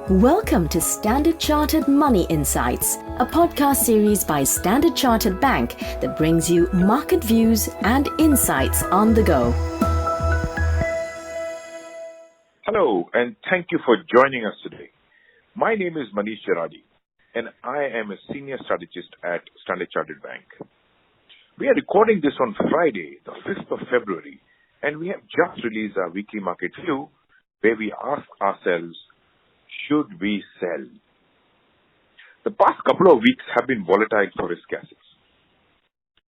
Welcome to Standard Chartered Money Insights, a podcast series by Standard Chartered Bank that brings you market views and insights on the go. Hello, and thank you for joining us today. My name is Manish Jaradi, and I am a senior strategist at Standard Chartered Bank. We are recording this on Friday, the 5th of February, and we have just released our weekly market view where we ask ourselves, should we sell? The past couple of weeks have been volatile for risk assets.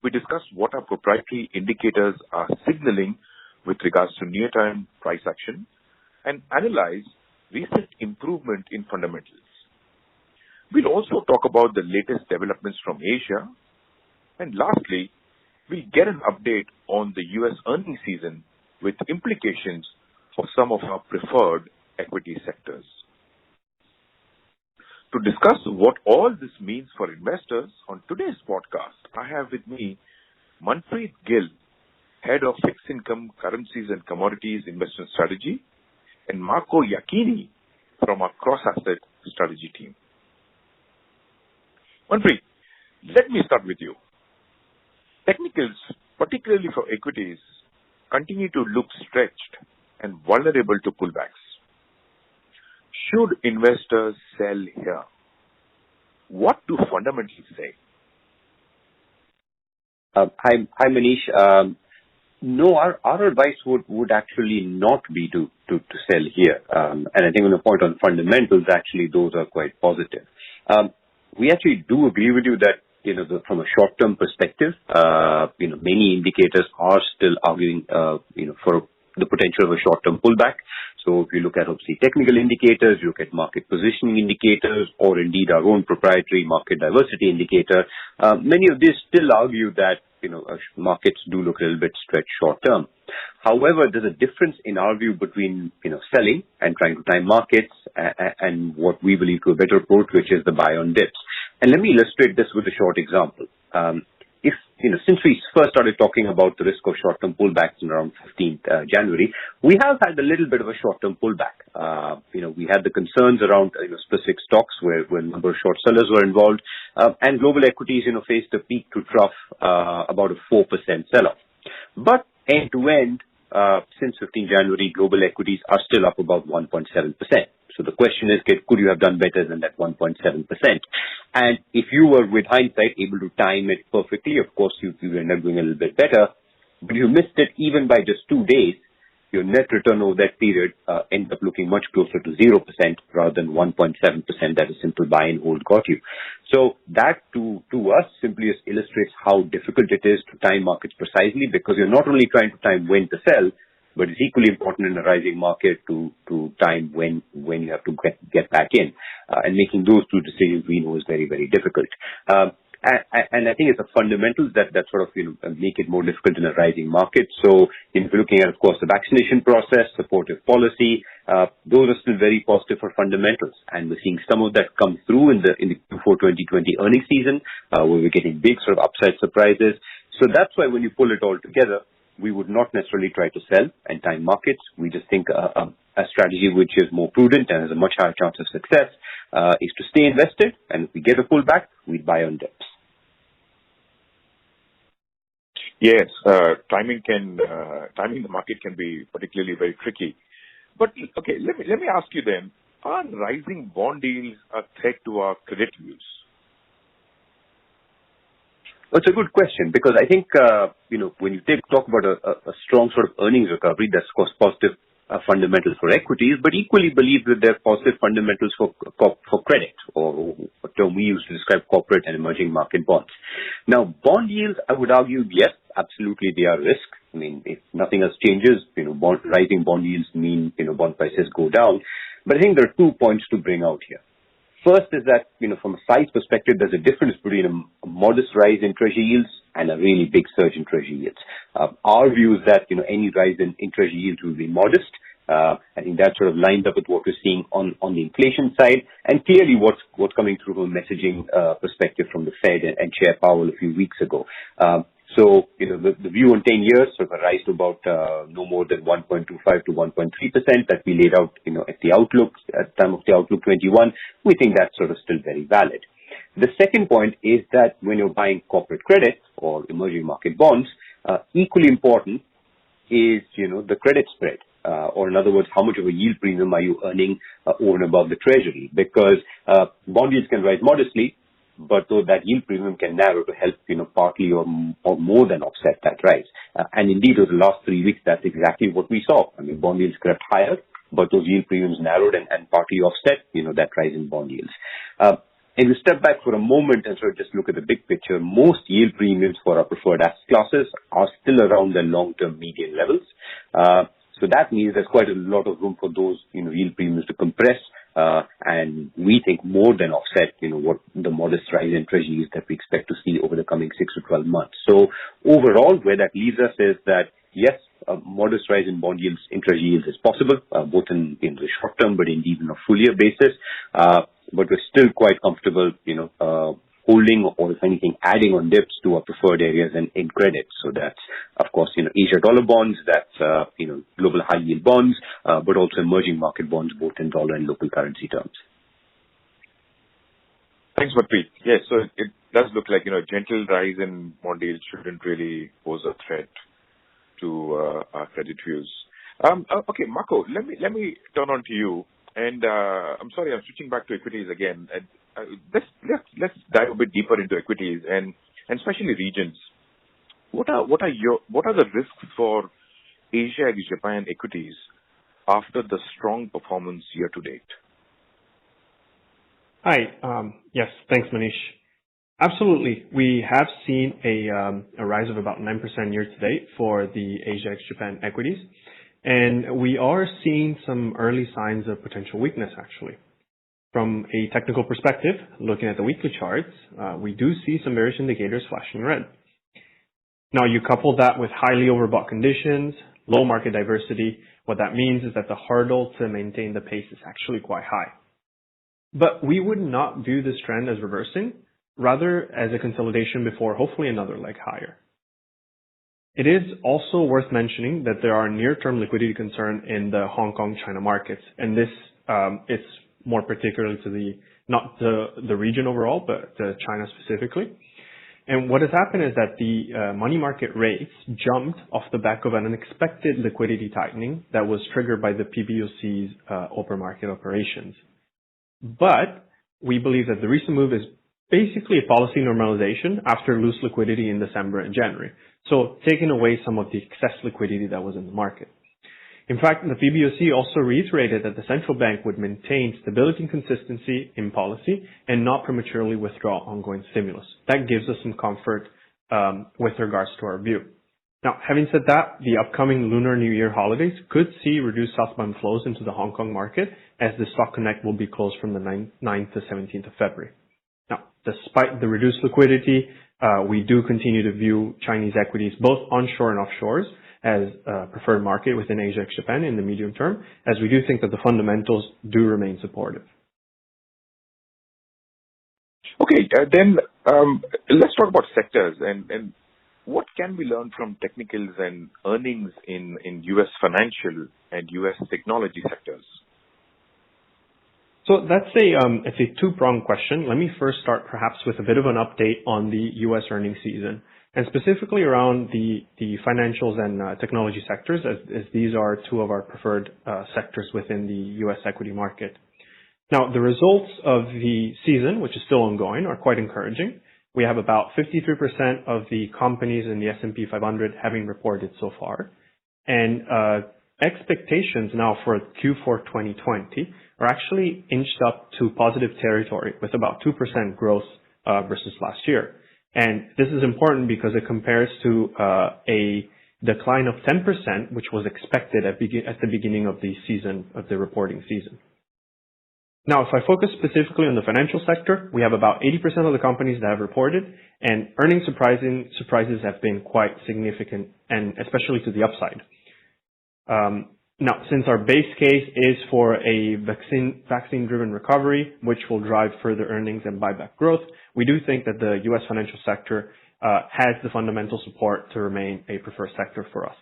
We discussed what our proprietary indicators are signaling with regards to near-term price action and analyze recent improvement in fundamentals. We'll also talk about the latest developments from Asia. And lastly, we'll get an update on the U.S. earnings season with implications for some of our preferred equity sectors. To discuss what all this means for investors, on today's podcast, I have with me Manpreet Gill, Head of Fixed Income, Currencies and Commodities Investment Strategy, and Iachini from our cross-asset strategy team. Manpreet, let me start with you. Technicals, particularly for equities, continue to look stretched and vulnerable to pullbacks. Should investors sell here? What do fundamentals say? Hi, Manish. No, our advice would actually not be to sell here. And I think on the point on fundamentals, actually, those are quite positive. We actually do agree with you that, from a short-term perspective, many indicators are still arguing, for the potential of a short-term pullback. So if you look at, obviously, technical indicators, you look at market positioning indicators, or indeed our own proprietary market diversity indicator, many of these still argue that, markets do look a little bit stretched short-term. However, there's a difference in our view between, selling and trying to time markets and what we believe to a better approach, which is the buy on dips. And let me illustrate this with a short example. Since we first started talking about the risk of short-term pullbacks in around 15th January, we have had a little bit of a short-term pullback. We had the concerns around specific stocks where a number of short sellers were involved, and global equities, faced a peak to trough about a 4% sell-off. But end to end, since 15 January, global equities are still up about 1.7%. So the question is, could you have done better than that 1.7%? And if you were, with hindsight, able to time it perfectly, of course, you end up doing a little bit better. But you missed it even by just 2 days. Your net return over that period ends up looking much closer to 0% rather than 1.7% that a simple buy and hold got you. So that to us simply illustrates how difficult it is to time markets precisely, because you're not only trying to time when to sell, but it's equally important in a rising market to time when you have to get back in. And making those two decisions, we know, is very, very difficult. And I think it's the fundamentals that sort of, make it more difficult in a rising market. So if you're looking at, of course, the vaccination process, supportive policy, those are still very positive for fundamentals. And we're seeing some of that come through in the Q4 2020 earnings season, where we're getting big sort of upside surprises. So that's why when you pull it all together, we would not necessarily try to sell and time markets. We just think a strategy which is more prudent and has a much higher chance of success is to stay invested. And if we get a pullback, we buy on dips. Yes, timing the market can be particularly very tricky. But okay, let me ask you then: are rising bond yields a threat to our credit views? Well, it's a good question, because I think, when you talk about a strong sort of earnings recovery, that's, of course, positive fundamentals for equities, but equally believe that there are positive fundamentals for credit, or a term we use to describe corporate and emerging market bonds. Now, bond yields, I would argue, yes, absolutely, they are risk. I mean, if nothing else changes, rising bond yields mean, bond prices go down. But I think there are 2 points to bring out here. First is that, from a size perspective, there's a difference between a modest rise in treasury yields and a really big surge in treasury yields. Our view is that, any rise in treasury yields will be modest. I think that sort of lines up with what we're seeing on the inflation side, and clearly what's coming through from a messaging perspective from the Fed and Chair Powell a few weeks ago. So, the view on 10 years sort of rise to about no more than 1.25 to 1.3% that we laid out, at the outlook, at the time of the outlook 21. We think that's sort of still very valid. The second point is that when you're buying corporate credit or emerging market bonds, equally important is, the credit spread. Or in other words, how much of a yield premium are you earning over and above the treasury? Because bond yields can rise modestly, but though that yield premium can narrow to help, partly or more than offset that rise. And indeed, over the last 3 weeks, that's exactly what we saw. I mean, bond yields crept higher, but those yield premiums narrowed and partly offset, that rise in bond yields. And we step back for a moment and sort of just look at the big picture. Most yield premiums for our preferred asset classes are still around the long-term median levels. So that means there's quite a lot of room for those, yield premiums to compress, and we think more than offset, what the modest rise in treasuries that we expect to see over the coming 6 to 12 months. So overall, where that leaves us is that, yes, a modest rise in bond yields, in treasury yields is possible, both in the short term, but indeed on a full year basis. But we're still quite comfortable, holding or, if anything, adding on dips to our preferred areas and in credit. So that's, of course, Asia dollar bonds, that's, global high yield bonds, but also emerging market bonds, both in dollar and local currency terms. Thanks, Manpreet. Yes, so it does look like, a gentle rise in bond yields shouldn't really pose a threat to our credit views. Okay, Marco, let me turn on to you. And I'm sorry, I'm switching back to equities again. And let's dive a bit deeper into equities and especially regions. What are the risks for Asia and Japan equities after the strong performance year to date? Hi. Yes, thanks, Manish. Absolutely. We have seen a rise of about 9% year to date for the Asia ex Japan equities. And we are seeing some early signs of potential weakness, actually. From a technical perspective, looking at the weekly charts, we do see some various indicators flashing red. Now, you couple that with highly overbought conditions, low market diversity. What that means is that the hurdle to maintain the pace is actually quite high. But we would not view this trend as reversing, rather as a consolidation before hopefully another leg higher. It is also worth mentioning that there are near-term liquidity concern in the Hong Kong, China markets, and this is more particularly to not the region overall, but to China specifically. And what has happened is that the money market rates jumped off the back of an unexpected liquidity tightening that was triggered by the PBOC's open market operations. But we believe that the recent move is basically a policy normalization after loose liquidity in December and January. So taking away some of the excess liquidity that was in the market. In fact, the PBOC also reiterated that the central bank would maintain stability and consistency in policy and not prematurely withdraw ongoing stimulus. That gives us some comfort with regards to our view. Now, having said that, the upcoming Lunar New Year holidays could see reduced southbound flows into the Hong Kong market as the Stock Connect will be closed from the 9th to 17th of February. Now, despite the reduced liquidity, we do continue to view Chinese equities, both onshore and offshores, as a preferred market within Asia ex Japan in the medium term, as we do think that the fundamentals do remain supportive. Okay, then let's talk about sectors and what can we learn from technicals and earnings in U.S. financial and U.S. technology sectors? So that's it's a two-pronged question. Let me first start perhaps with a bit of an update on the U.S. earnings season, and specifically around the financials and technology sectors, as these are two of our preferred sectors within the U.S. equity market. Now, the results of the season, which is still ongoing, are quite encouraging. We have about 53% of the companies in the S&P 500 having reported so far, and expectations now for Q4 2020 are actually inched up to positive territory with about 2% growth versus last year. And this is important because it compares to a decline of 10%, which was expected at the beginning of the season, of the reporting season. Now, if I focus specifically on the financial sector, we have about 80% of the companies that have reported, and earnings surprises have been quite significant, and especially to the upside. Now, since our base case is for a vaccine-driven recovery, which will drive further earnings and buyback growth, we do think that the U.S. financial sector has the fundamental support to remain a preferred sector for us.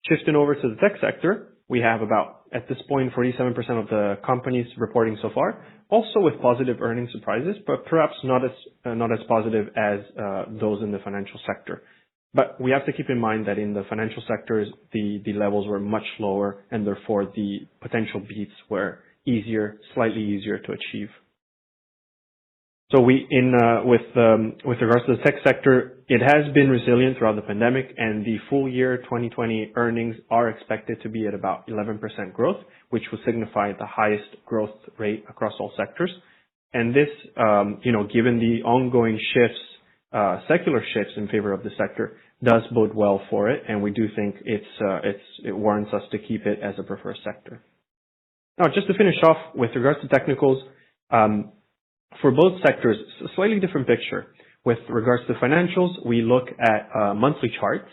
Shifting over to the tech sector, we have about, at this point, 47% of the companies reporting so far, also with positive earnings surprises, but perhaps not as positive as those in the financial sector. But we have to keep in mind that in the financial sectors, the levels were much lower, and therefore the potential beats were slightly easier to achieve. So with regards to the tech sector, it has been resilient throughout the pandemic, and the full year 2020 earnings are expected to be at about 11% growth, which would signify the highest growth rate across all sectors. And this, given the ongoing secular shifts in favor of the sector, does bode well for it, and we do think it warrants us to keep it as a preferred sector. Now, just to finish off with regards to technicals, for both sectors, it's a slightly different picture. With regards to financials, we look at monthly charts,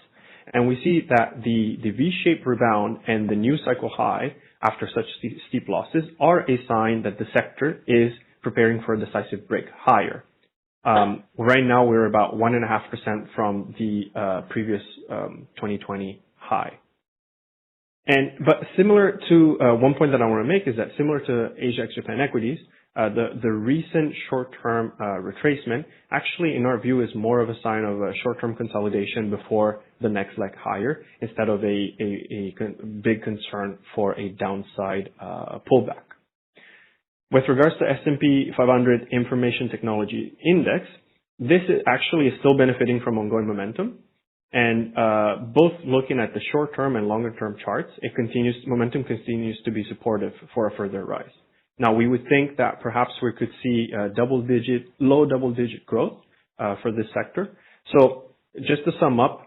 and we see that the V-shaped rebound and the new cycle high after such steep losses are a sign that the sector is preparing for a decisive break higher. Right now, we're about 1.5% from the previous 2020 high. But similar to one point that I want to make is that similar to Asia ex-Japan equities, the recent short-term retracement actually, in our view, is more of a sign of a short-term consolidation before the next leg higher, instead of a big concern for a downside pullback. With regards to S&P 500 Information Technology Index, this actually is still benefiting from ongoing momentum. And both looking at the short-term and longer-term charts, momentum continues to be supportive for a further rise. Now, we would think that perhaps we could see low double-digit growth for this sector. So just to sum up,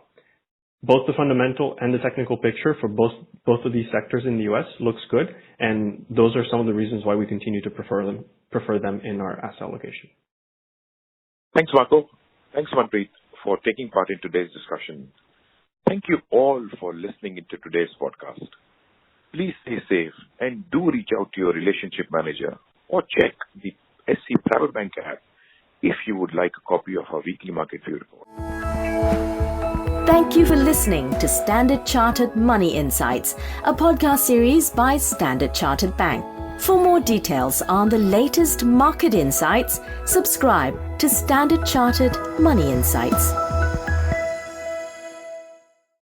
both the fundamental and the technical picture for both of these sectors in the U.S. looks good, and those are some of the reasons why we continue to prefer them in our asset allocation. Thanks, Marco. Thanks, Manpreet, for taking part in today's discussion. Thank you all for listening into today's podcast. Please stay safe and do reach out to your relationship manager or check the SC Private Bank app if you would like a copy of our weekly market view report. Thank you for listening to Standard Chartered Money Insights, a podcast series by Standard Chartered Bank. For more details on the latest market insights, subscribe to Standard Chartered Money Insights.